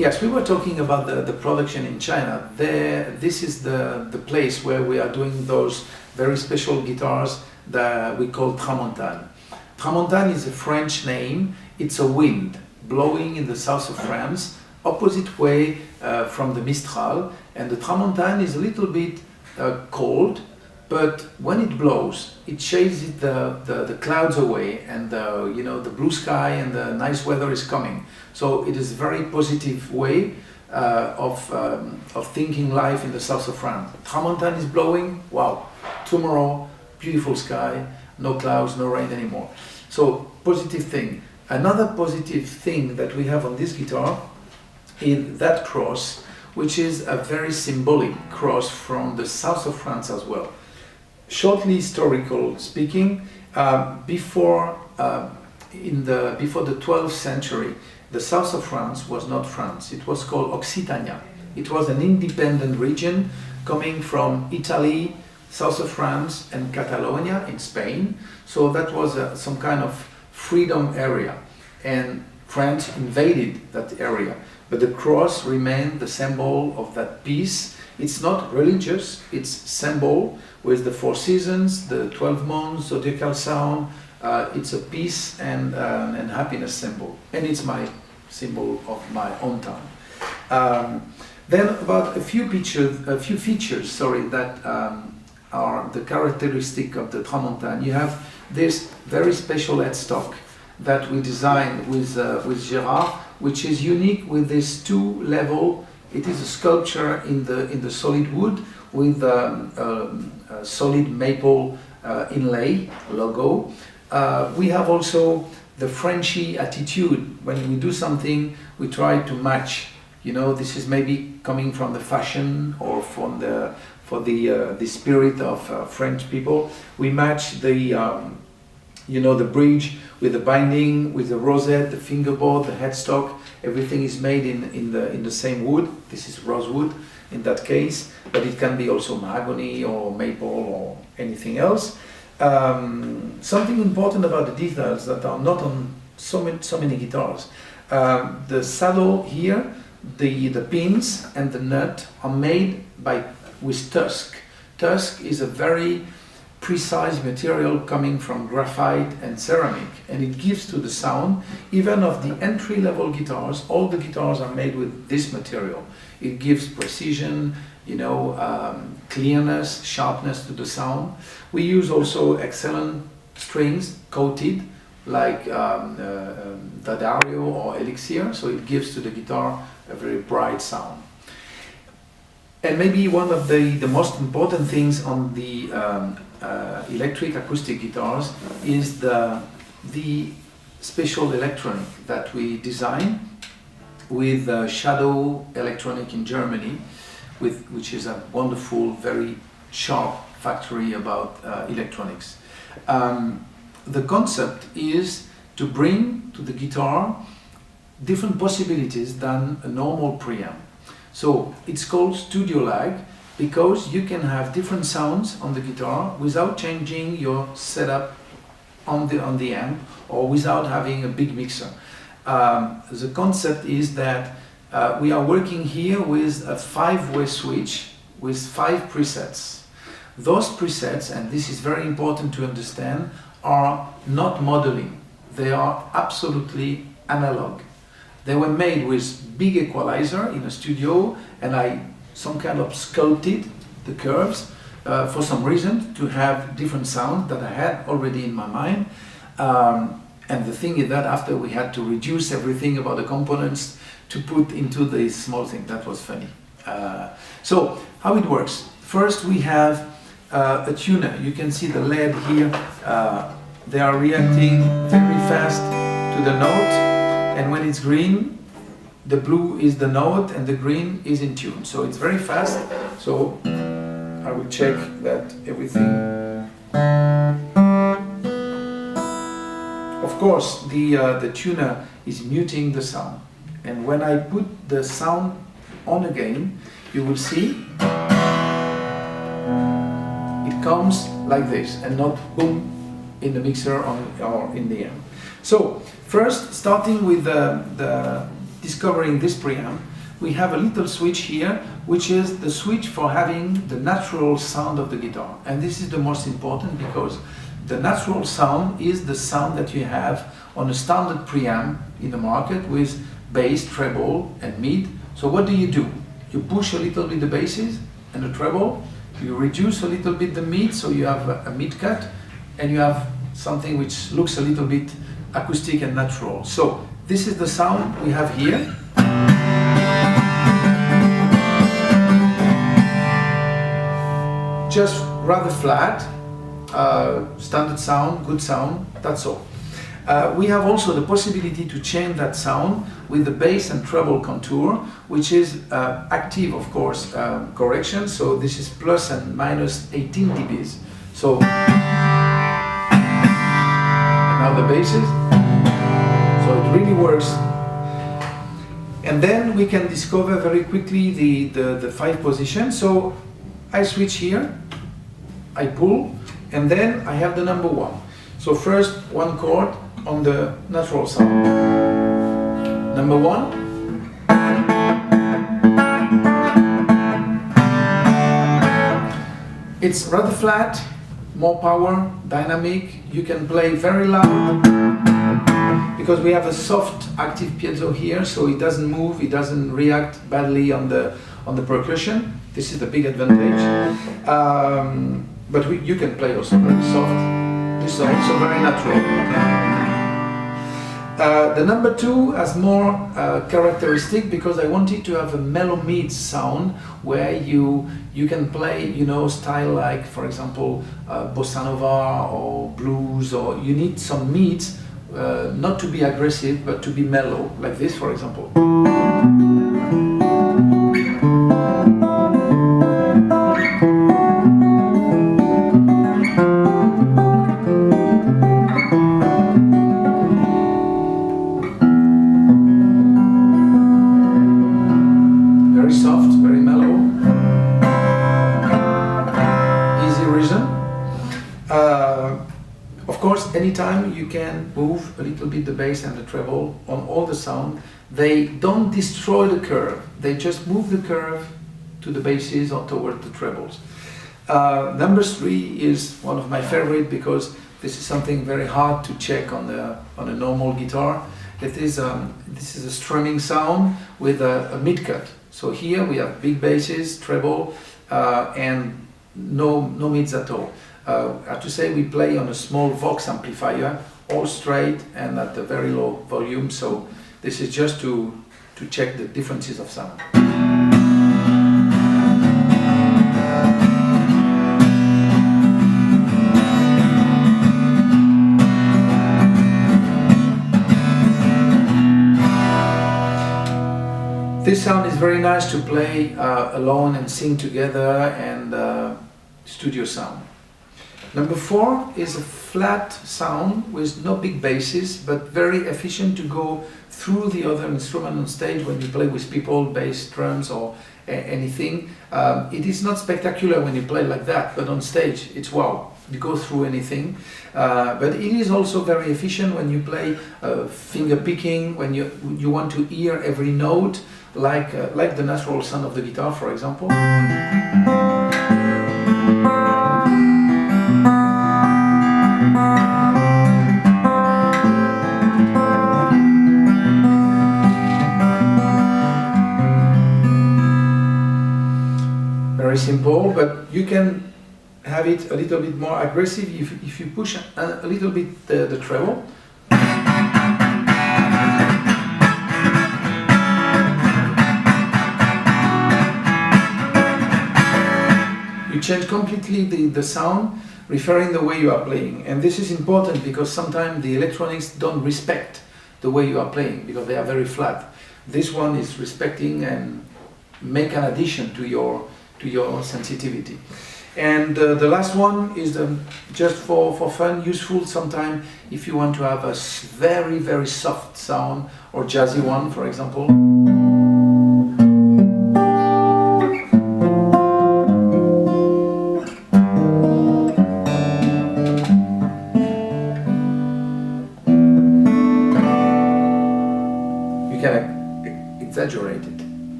Yes, we were talking about the production in China. This is the place where we are doing those very special guitars that we call Tramontane. Tramontane is a French name. It's a wind blowing in the south of France, opposite way from the Mistral. And the Tramontane is a little bit cold, but when it blows, it chases the clouds away, and the blue sky and the nice weather is coming. So it is a very positive way of thinking life in the south of France. Tramontane is blowing, wow, tomorrow, beautiful sky, no clouds, no rain anymore. So positive thing. Another positive thing that we have on this guitar is that cross, which is a very symbolic cross from the south of France as well. Shortly historical speaking, before the 12th century, the south of France was not France. It was called Occitania. It was an independent region coming from Italy, south of France, and Catalonia in Spain. So that was some kind of freedom area, and France invaded that area. But the cross remained the symbol of that peace. It's not religious, it's symbol with the 4 seasons, the 12 months, zodiacal sound. It's a peace and happiness symbol, and it's my symbol of my own time. Then about a few features, that are the characteristic of the Tramontane. You have this very special headstock that we designed with Gérard, which is unique with this 2-level. It is a sculpture in the solid wood with a solid maple inlay logo. We have also the Frenchy attitude. When we do something, we try to match. This is maybe coming from the fashion or from the spirit of French people. We match the bridge with the binding, with the rosette, the fingerboard, the headstock. Everything is made in the same wood. This is rosewood in that case, but it can be also mahogany or maple or anything else. Something important about the details that are not on so many guitars. The saddle here, the pins and the nut are made with tusk. Tusk is a very precise material coming from graphite and ceramic, and it gives to the sound, even of the entry-level guitars. All the guitars are made with this material. It gives precision, clearness, sharpness to the sound. We use also excellent strings coated like D'Addario or Elixir, so it gives to the guitar a very bright sound. And maybe one of the most important things on the electric acoustic guitars is the special electronic that we design with Shadow Electronic in Germany, which is a wonderful, very sharp factory about electronics. The concept is to bring to the guitar different possibilities than a normal preamp. So it's called Studio LAG because you can have different sounds on the guitar without changing your setup on the amp or without having a big mixer. The concept is that we are working here with a 5-way switch with 5 presets. Those presets, and this is very important to understand, are not modeling. They are absolutely analog. They were made with big equalizer in a studio, and I some kind of sculpted the curves for some reason to have different sound that I had already in my mind. And the thing is that after we had to reduce everything about the components to put into this small thing. That was funny. So how it works? First we have a tuner. You can see the LED here. They are reacting very fast to the note, and when it's green, the blue is the note and the green is in tune. So it's very fast. So I will check that everything. Of course, the tuner is muting the sound, and when I put the sound on again, you will see it comes like this and not boom in the mixer or in the amp. So first, starting with the discovering this preamp, we have a little switch here, which is the switch for having the natural sound of the guitar. And this is the most important, because the natural sound is the sound that you have on a standard preamp in the market with bass, treble and mid. So what do? You push a little bit the basses and the treble, you reduce a little bit the mid, so you have a mid cut, and you have something which looks a little bit acoustic and natural. So this is the sound we have here. Just rather flat, standard sound, good sound, that's all. We have also the possibility to change that sound with the bass and treble contour, which is active, of course, correction. So this is plus and minus 18 dBs. So now the basses. So it really works. And then we can discover very quickly the 5 positions. So I switch here, I pull, and then I have the number 1. So first, 1 chord on the natural sound. Number 1. It's rather flat, more power, dynamic. You can play very loud because we have a soft active piezo here, so it doesn't move, it doesn't react badly on the percussion. This is the big advantage. But you can play also very soft. This is also very natural. The number 2 has more characteristic, because I wanted to have a mellow mid sound where you can play, you know, style like, for example, bossa nova or blues, or you need some mids, not to be aggressive but to be mellow, like this, for example. Anytime you can move a little bit the bass and the treble on all the sound, they don't destroy the curve, they just move the curve to the basses or toward the trebles. Number 3 is one of my favorite, because this is something very hard to check on a normal guitar. This is a strumming sound with a mid cut. So here we have big basses, treble, and no mids at all. I have to say we play on a small Vox amplifier, all straight and at a very low volume, so this is just to check the differences of sound. This sound is very nice to play alone and sing together, and studio sound. Number 4 is a flat sound with no big basses, but very efficient to go through the other instrument on stage when you play with people, bass, drums or anything. It is not spectacular when you play like that, but on stage it's wow, you go through anything. But it is also very efficient when you play finger picking, when you want to hear every note, like the natural sound of the guitar, for example. Very simple, but you can have it a little bit more aggressive if you push a little bit the treble. You change completely the sound, referring the way you are playing. And this is important because sometimes the electronics don't respect the way you are playing because they are very flat. This one is respecting and make an addition to your sensitivity. And the last one is just for fun, useful sometimes if you want to have a very, very soft sound or jazzy one, for example. You can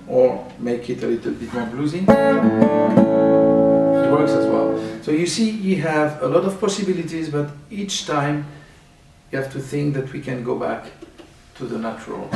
Or make it a little bit more bluesy. It works as well. So you see, you have a lot of possibilities, but each time you have to think that we can go back to the natural.